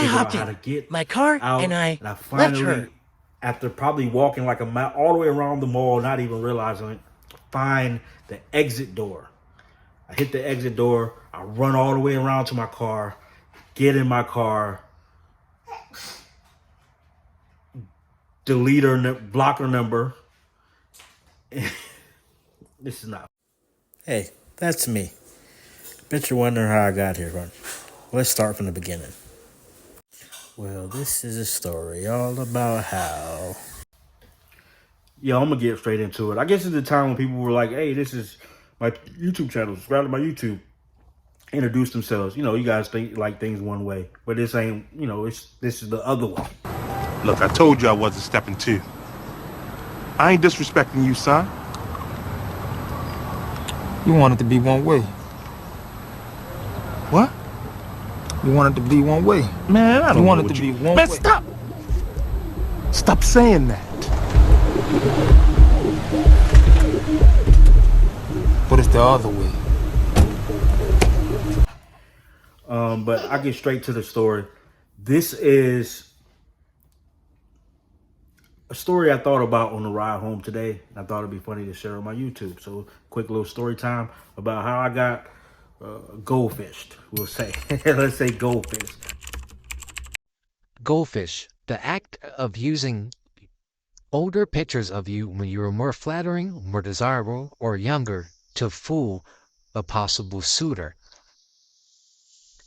figure out hopped how to in get my car out. and I And I left finally, her. after probably walking like a mile all the way around the mall, not even realizing it, find the exit door. I hit the exit door. I run all the way around to my car, get in my car, delete her, block her number. This is not. Hey, that's me. Bet you're wondering how I got here, right? Let's start from the beginning. Well, this is a story all about how. Yo, I'm gonna get straight into it. I guess it's the time when people were like, "Hey, this is my YouTube channel. Subscribe to my YouTube." Introduce themselves. You know, you guys think like things one way, but this ain't. You know, this is the other way. Look, I told you I wasn't stepping two. I ain't disrespecting you, son. You want it to be one way. What? You want it to be one way. Man, I don't You know want it what to you... be one Man, way. stop! Stop saying that. But it's the other way. But I get straight to the story. This is a story I thought about on the ride home today. I thought it'd be funny to share on my YouTube. So, quick little story time about how I got goldfished. We'll say, let's say goldfish. Goldfish, the act of using older pictures of you when you were more flattering, more desirable, or younger to fool a possible suitor.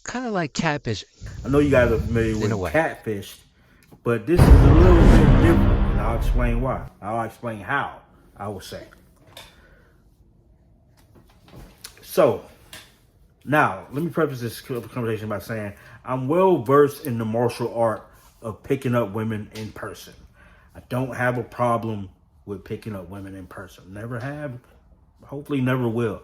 Kind of like catfish I know you guys are familiar in a with way. Catfish, but this is a little bit different, and I'll explain why. I'll explain how, I will say. So, now, let me preface this conversation by saying I'm well versed in the martial art of picking up women in person. I don't have a problem with picking up women in person. Never have, hopefully never will.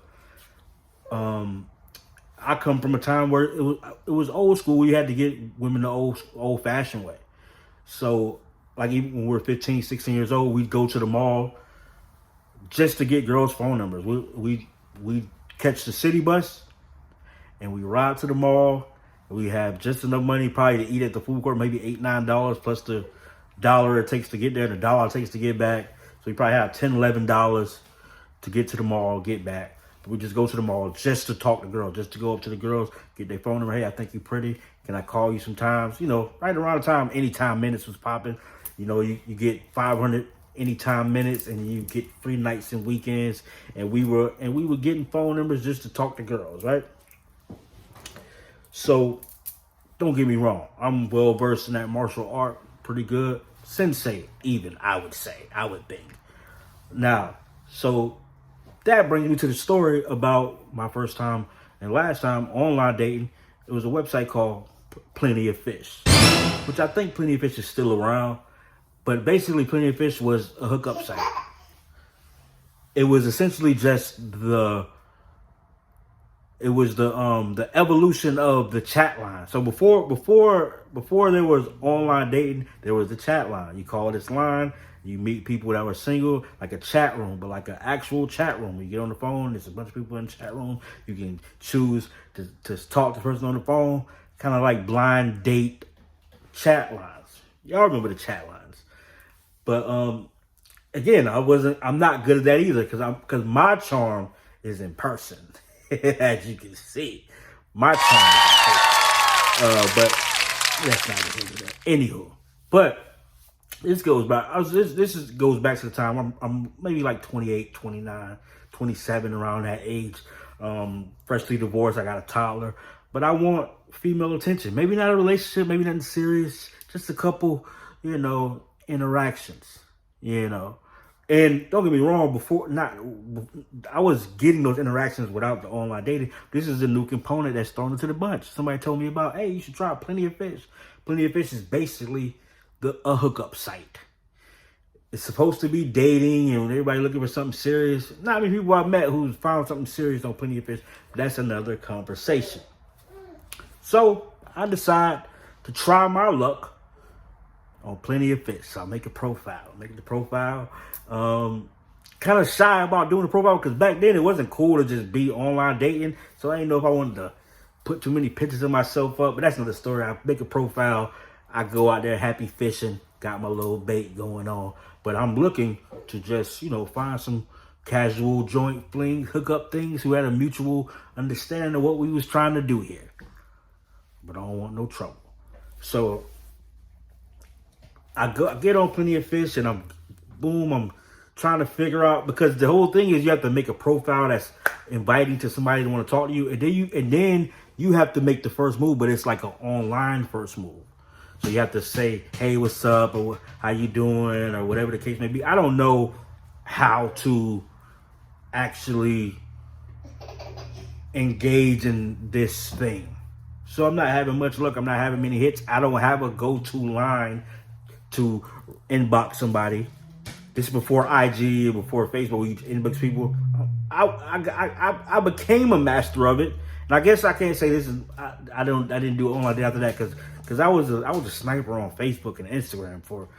I come from a time where it was old school. You had to get women the old fashioned way. So, like even when we were 15, 16 years old, we'd go to the mall just to get girls' phone numbers. We catch the city bus and we ride to the mall. We have just enough money probably to eat at the food court, maybe $8, $9 plus the dollar it takes to get there, the dollar it takes to get back. So we probably have $10, $11 to get to the mall, get back. We just go to the mall just to talk to girls, just to go up to the girls, get their phone number. Hey, I think you're pretty. Can I call you sometimes? You know, right around the time Anytime Minutes was popping. You know, you get 500 Anytime Minutes and you get free nights and weekends. And we were getting phone numbers just to talk to girls, right? So don't get me wrong. I'm well versed in that martial art, pretty good. Sensei, even, I would say, I would think. Now, so that brings me to the story about my first time and last time online dating. It was a website called Plenty of Fish, which I think Plenty of Fish is still around. But basically, Plenty of Fish was a hookup site. It was essentially just the evolution of the chat line. So before there was online dating, there was the chat line. You call this line, you meet people that were single, like a chat room, but like an actual chat room. You get on the phone, there's a bunch of people in the chat room. You can choose to talk to the person on the phone, kind of like blind date chat lines. Y'all remember the chat lines. But again, I'm not good at that either because my charm is in person. As you can see, my charm is in person. But that's not the anywho. But this goes back. Goes back to the time I'm maybe like 28, 29, 27, around that age. Freshly divorced. I got a toddler, but I want female attention. Maybe not a relationship. Maybe nothing serious. Just a couple, interactions. And don't get me wrong. I was getting those interactions without the online dating. This is a new component that's thrown into the bunch. Somebody told me about. Hey, you should try Plenty of Fish. Plenty of Fish is basically a hookup site. It's supposed to be dating and everybody looking for something serious. Not many people I've met who's found something serious on Plenty of Fish. But that's another conversation. So I decide to try my luck on Plenty of Fish. So I make a profile. Kind of shy about doing a profile because back then it wasn't cool to just be online dating. So I didn't know if I wanted to put too many pictures of myself up, but that's another story. I make a profile. I go out there happy fishing, got my little bait going on. But I'm looking to just, find some casual joint fling, hook up things who had a mutual understanding of what we was trying to do here. But I don't want no trouble. So I get on Plenty of Fish, and I'm trying to figure out, because the whole thing is you have to make a profile that's inviting to somebody to want to talk to you, and then you have to make the first move, but it's like an online first move. So you have to say, hey, what's up, or how you doing, or whatever the case may be. I don't know how to actually engage in this thing. So I'm not having much luck. I'm not having many hits. I don't have a go-to line to inbox somebody. This is before IG, before Facebook, where you inbox people. I became a master of it, and I guess I can't say this is. I didn't do it all I did after that, because I was a sniper on Facebook and Instagram for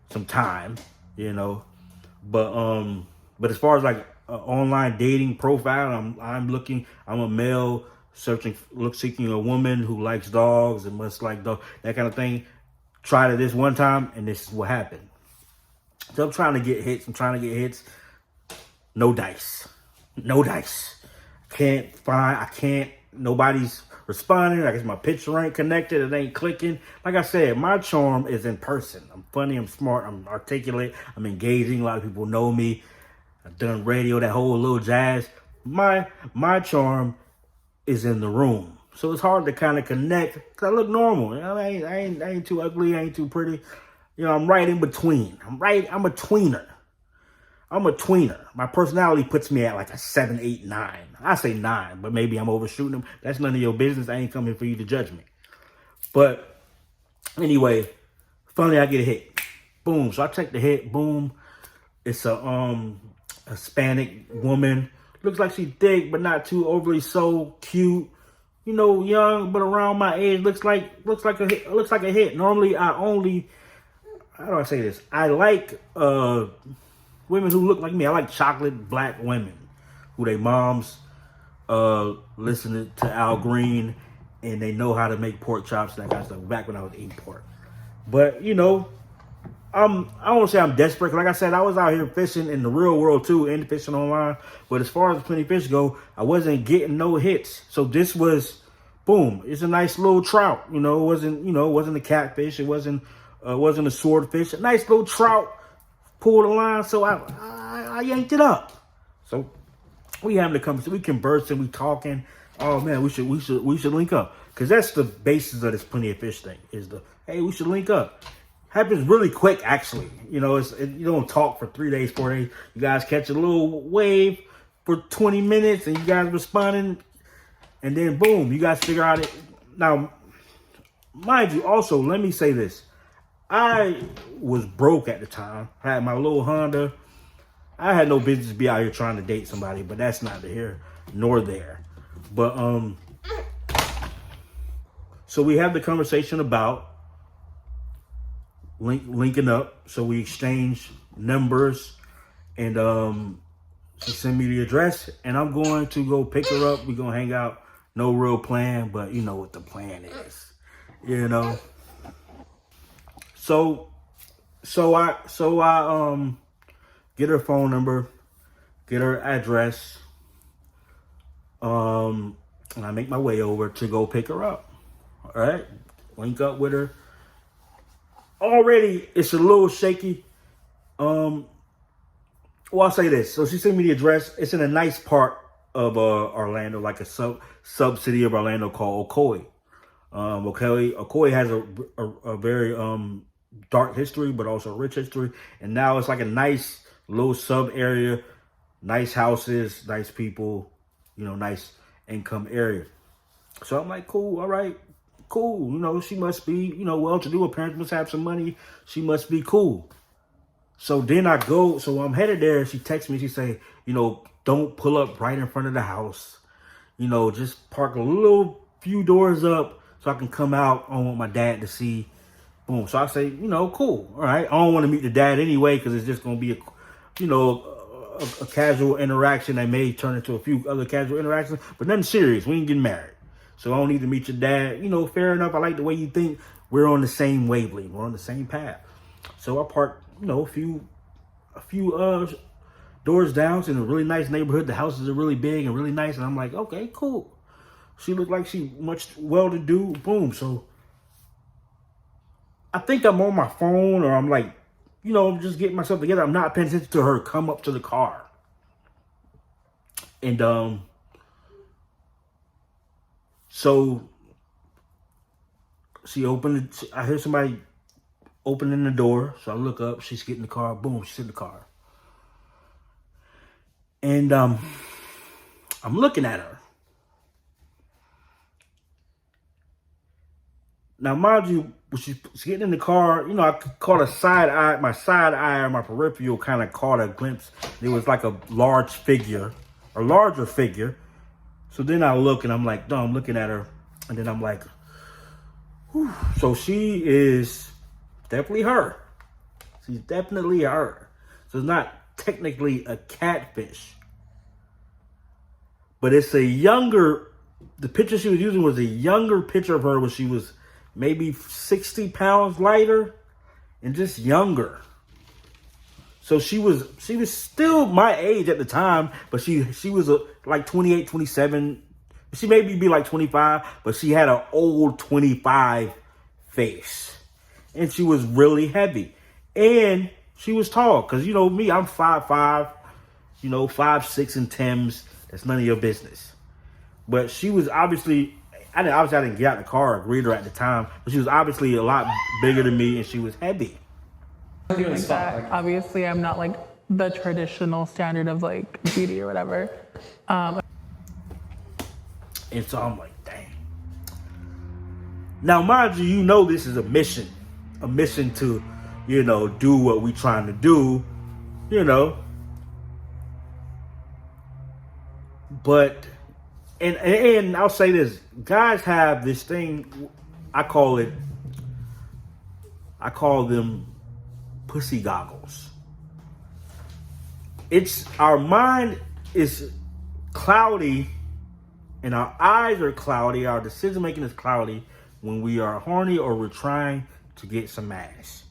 some time, But as far as like online dating profile, I'm a male seeking a woman who likes dogs and must like dogs, that kind of thing. Tried it this one time, and this is what happened. So I'm trying to get hits. No dice. Nobody's responding. I guess my picture ain't connected. It ain't clicking. Like I said, my charm is in person. I'm funny. I'm smart. I'm articulate. I'm engaging. A lot of people know me. I've done radio, that whole little jazz. My charm is in the room. So it's hard to kind of connect, because I look normal. I ain't too ugly. I ain't too pretty. I'm right in between. I'm a tweener. My personality puts me at like a 7, 8, 9. I say 9, but maybe I'm overshooting them. That's none of your business. I ain't coming for you to judge me. But anyway, finally I get a hit. Boom. So I take the hit. Boom. It's a Hispanic woman. Looks like she's thick, but not too overly so cute. Young, but around my age. Looks like a hit. Normally, how do I say this? I like women who look like me. I like chocolate black women who they moms listen to Al Green, and they know how to make pork chops and that kind of stuff. Back when I was eating pork, but I don't want to say I'm desperate. Like I said, I was out here fishing in the real world too, and fishing online. But as far as Plenty of Fish go, I wasn't getting no hits. So this was, boom. It's a nice little trout. It wasn't a catfish. It wasn't a swordfish. A nice little trout. Pulled the line, so I yanked it up. So we having the conversation, we conversing, we talking. Oh man, we should link up, because that's the basis of this Plenty of Fish thing. Is hey, we should link up. Happens really quick, actually. You don't talk for 3 days, 4 days. You guys catch a little wave for 20 minutes, and you guys responding, and then boom, you guys figure out it. Now, mind you, also let me say this. I was broke at the time. I had my little Honda. I had no business to be out here trying to date somebody, but that's neither here nor there. But so we have the conversation about linking up. So we exchange numbers, and she sent me the address, and I'm going to go pick her up. We're gonna hang out. No real plan, but you know what the plan is. So I get her phone number, get her address, and I make my way over to go pick her up. All right, link up with her. Already, it's a little shaky. I'll say this. So she sent me the address. It's in a nice part of Orlando, like a sub city of Orlando called Ocoee. Ocoee has a very dark history, but also a rich history. And now it's like a nice little sub area, nice houses, nice people, nice income area. So I'm like, cool, all right, cool. She must be, well-to-do. Her parents must have some money. She must be cool. So then so I'm headed there. She texts me. She say, don't pull up right in front of the house. Just park a little few doors up so I can come out. I don't want my dad to see. Boom. So I say, cool. All right. I don't want to meet the dad anyway, because it's just going to be a casual interaction that may turn into a few other casual interactions, but nothing serious. We ain't getting married. So I don't need to meet your dad. You know, fair enough. I like the way you think. We're on the same wavelength. We're on the same path. So I parked, you know, a few doors down. It's in a really nice neighborhood. The houses are really big and really nice. And I'm like, okay, cool. She looked like she much well-to-do. Boom. So I think I'm on my phone, or I'm like, you know, just getting myself together. I'm not paying attention to her come up to the car. And so she opened it. I hear somebody opening the door. So I look up. She's getting the car. Boom, she's in the car. And I'm looking at her. Now, mind you, when she's getting in the car, you know, I caught a side eye. My side eye or my peripheral kind of caught a glimpse. There was like a larger figure. So then I look and I'm like, no, I'm looking at her. And then I'm like, whew. So she is definitely her. She's definitely her. So it's not technically a catfish. But it's a younger, the picture she was using was a younger picture of her when she was maybe 60 pounds lighter and just younger. So she was still my age at the time, but she was like 28, 27. She maybe be like 25, but she had an old 25 face. And she was really heavy. And she was tall, because you know me, I'm 5'5", you know, 5'6" in Timbs. That's none of your business. But she was obviously I didn't get out the car or greet her at the time, but she was obviously a lot bigger than me, and she was heavy. Like that. Obviously, I'm not like the traditional standard of like beauty or whatever. And so I'm like, dang. Now, mind you, you know this is a mission to, you know, do what we trying to do, you know. But, and I'll say this, guys have this thing, I call them pussy goggles. It's, our mind is cloudy and our eyes are cloudy, our decision making is cloudy when we are horny or we're trying to get some ass.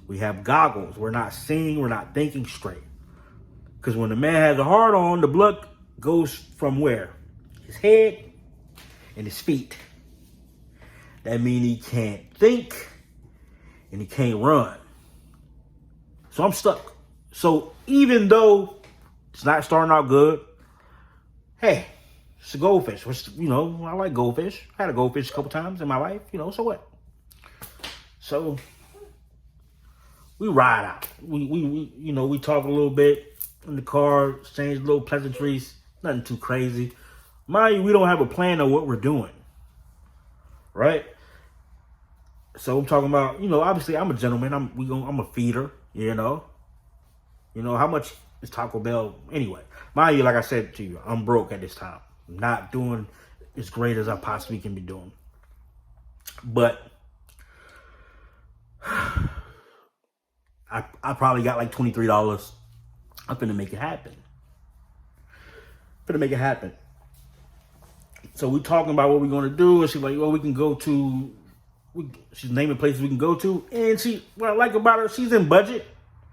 We have goggles. We're not seeing, we're not thinking straight. Because when the man has a hard on, the blood goes from where? His head and his feet. That means he can't think and he can't run. So I'm stuck. So even though it's not starting out good, hey, it's a goldfish. Which, you know, I like goldfish. I had a goldfish a couple times in my life, you know, so what? So we ride out. We you know, we talk a little bit in the car, exchange little pleasantries, nothing too crazy. Mind you, we don't have a plan of what we're doing, right? So I'm talking about, you know, obviously I'm a gentleman. I'm a feeder, you know. You know, how much is Taco Bell anyway? Mind you, like I said to you, I'm broke at this time. I'm not doing as great as I possibly can be doing. But I probably got like $23. I'm finna make it happen. So we talking about what we're gonna do, and she's like, well, we can go to, she's naming places we can go to, and what I like about her, she's in budget.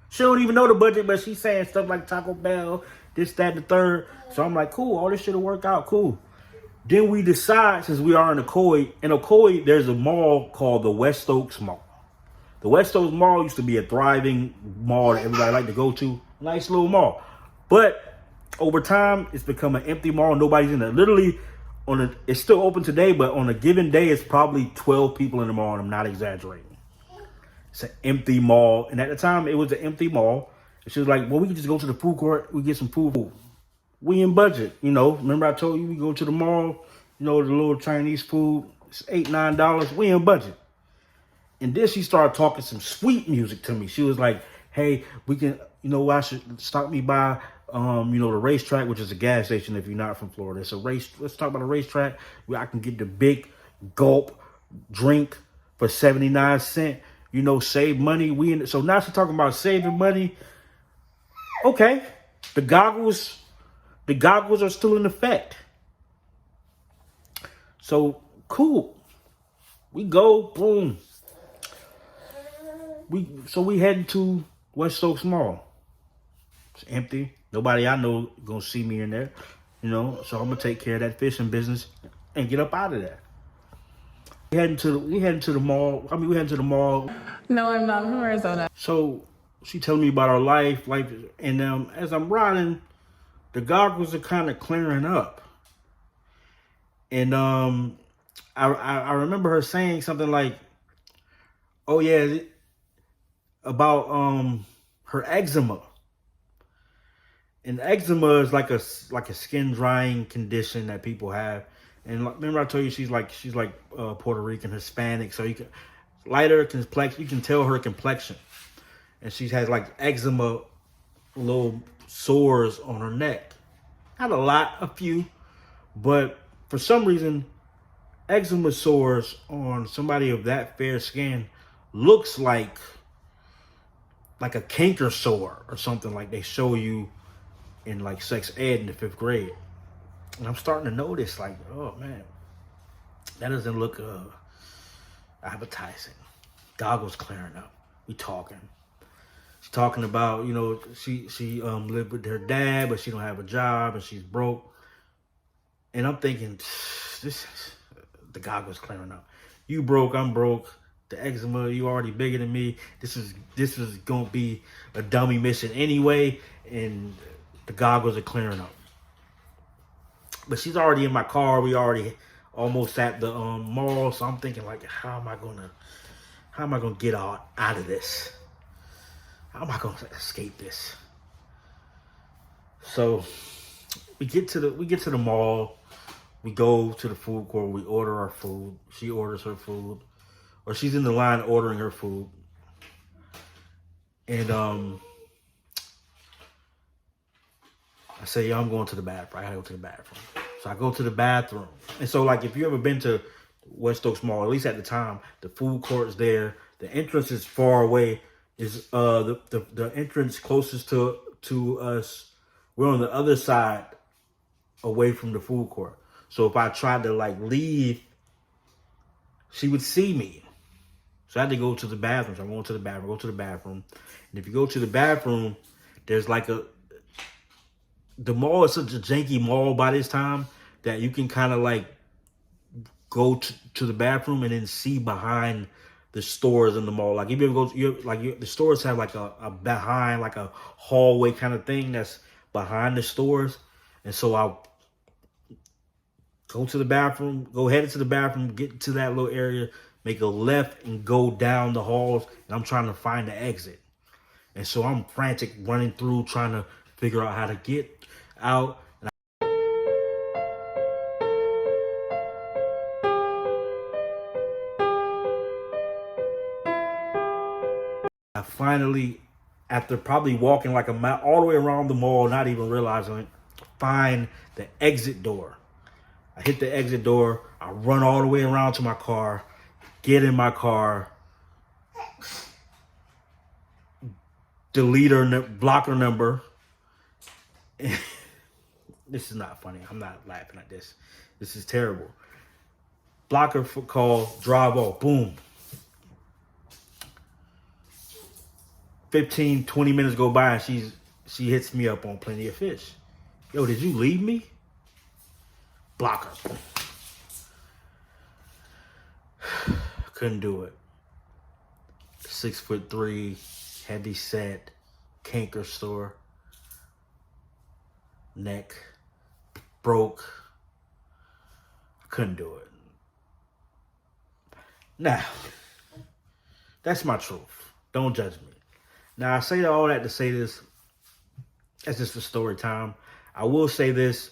She don't even know the budget, but she's saying stuff like Taco Bell, this, that, and the third. So I'm like, cool, all this shit will work out, cool. Then we decide, since we are in Ocoee, there's a mall called the West Oaks Mall. The West Oaks Mall used to be a thriving mall that everybody liked to go to. Nice little mall. But over time, it's become an empty mall. Nobody's in there. Literally, it's still open today, but on a given day, it's probably 12 people in the mall, and I'm not exaggerating. It's an empty mall. And at the time, it was an empty mall. And she was like, well, we can just go to the food court. We get some food. We in budget, you know. Remember I told you we go to the mall, you know, the little Chinese food. It's $8, $9. We in budget. And then she started talking some sweet music to me. She was like, hey, we can, you know, I should stop me by, you know, the racetrack, which is a gas station if you're not from Florida. It's a race. Let's talk about a racetrack where I can get the big gulp drink for 79 cents. You know, save money. So now she's talking about saving money. Okay. The goggles are still in effect. So cool. We go, boom. We heading to West Stokes Mall. It's empty. Nobody I know gonna see me in there. You know, so I'm gonna take care of that fishing business and get up out of there. We heading to the mall. I mean, we heading to the mall. No, I'm not from Arizona. So she telling me about her life, and as I'm riding, the goggles are kind of clearing up, and I remember her saying something like, "Oh yeah," about her eczema. And eczema is like a skin drying condition that people have. And remember I told you she's like Puerto Rican, Hispanic, so you can lighter complexion. You can tell her complexion, and she has like eczema, little sores on her neck. Not a lot, a few, but for some reason, eczema sores on somebody of that fair skin looks like a canker sore or something like they show you in like sex ed in the 5th grade. And I'm starting to notice like, oh man, that doesn't look appetizing. Goggles clearing up. We talking. She's talking about, you know, she lived with her dad, but she don't have a job and she's broke. And I'm thinking, the goggles clearing up. You broke, I'm broke. The eczema, you already bigger than me. This is gonna be a dummy mission anyway, and the goggles are clearing up. But she's already in my car. We already almost at the mall, so I'm thinking like, how am I gonna get out of this? How am I gonna escape this? So we get to the mall. We go to the food court. We order our food. She orders her food, or she's in the line ordering her food. And I say, yo, I'm going to the bathroom. I gotta go to the bathroom. So I go to the bathroom. And so, like, if you ever been to West Stokes Mall, at least at the time, the food court's there. The entrance is far away. Is the entrance closest to us. We're on the other side, away from the food court. So if I tried to like leave, she would see me. So I had to go to the bathroom. So I'm going to the bathroom. Go to the bathroom. And if you go to the bathroom, there's like the mall is such a janky mall by this time that you can kind of like go to the bathroom and then see behind the stores in the mall. Like if you ever go, the stores have like a behind, like a hallway kind of thing that's behind the stores. And so I'll go to the bathroom, head into the bathroom, get to that little area, make a left and go down the halls. And I'm trying to find the exit. And so I'm frantic running through, trying to figure out how to get out. And I finally, after probably walking like a mile all the way around the mall, not even realizing it, find the exit door. I hit the exit door. I run all the way around to my car, get in my car, delete her, block her number. This is not funny. I'm not laughing at this. This is terrible. Block her for call, drive off, boom. 15, 20 minutes go by and she hits me up on Plenty of Fish. Yo, did you leave me? Block her. Couldn't do it. 6'3", heavy set, canker sore, neck, broke. Couldn't do it. Now, that's my truth. Don't judge me. Now, I say all that to say this. That's just a story time. I will say this.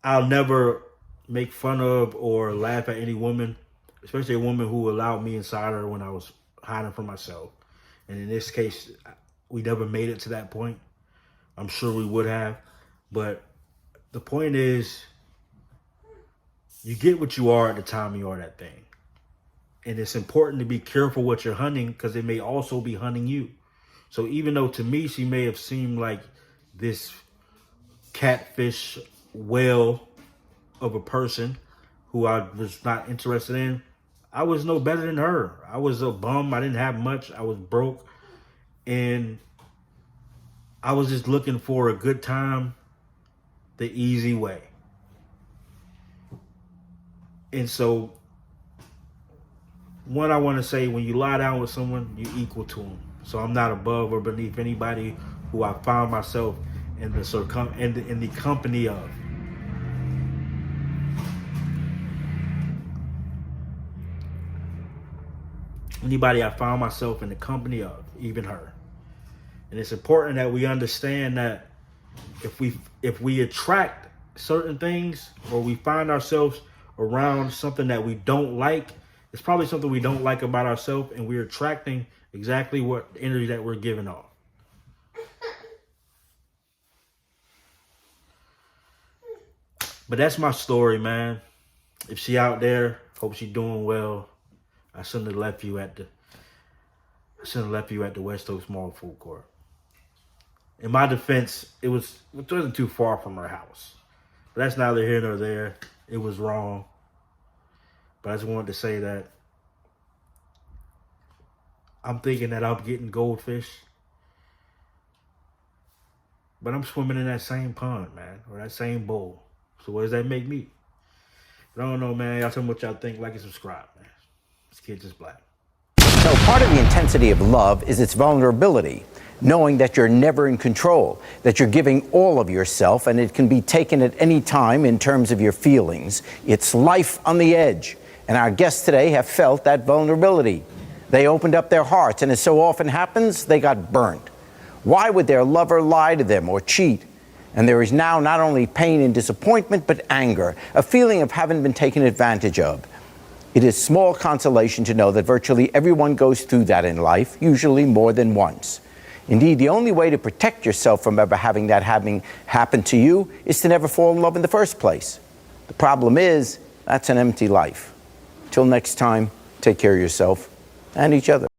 I'll never make fun of or laugh at any woman, especially a woman who allowed me inside her when I was hiding from myself. And in this case, we never made it to that point. I'm sure we would have. But the point is, you get what you are at the time you are that thing. And it's important to be careful what you're hunting because it may also be hunting you. So even though to me, she may have seemed like this catfish whale of a person who I was not interested in, I was no better than her. I was a bum. I didn't have much. I was broke. And I was just looking for a good time the easy way. And so, one, I want to say, when you lie down with someone, you're equal to them. So I'm not above or beneath anybody who I found myself in the company of. Anybody I found myself in the company of, even her. And it's important that we understand that if we attract certain things, or we find ourselves around something that we don't like, it's probably something we don't like about ourselves, and we're attracting exactly what energy that we're giving off. But that's my story, man. If she out there, hope she doing well. I shouldn't have left you at the West Oaks Mall food court. In my defense, it wasn't too far from her house. But that's neither here nor there. It was wrong. But I just wanted to say that I'm thinking that I'm getting goldfish. But I'm swimming in that same pond, man. Or that same bowl. So what does that make me? But I don't know, man. Y'all tell me what y'all think. Like and subscribe, man. This kid Jus'Black. So part of the intensity of love is its vulnerability, knowing that you're never in control, that you're giving all of yourself, and it can be taken at any time in terms of your feelings. It's life on the edge, and our guests today have felt that vulnerability. They opened up their hearts, and as so often happens, they got burnt. Why would their lover lie to them or cheat? And there is now not only pain and disappointment, but anger, a feeling of having been taken advantage of. It is small consolation to know that virtually everyone goes through that in life, usually more than once. Indeed, the only way to protect yourself from ever having that happen to you is to never fall in love in the first place. The problem is, that's an empty life. Till next time, take care of yourself and each other.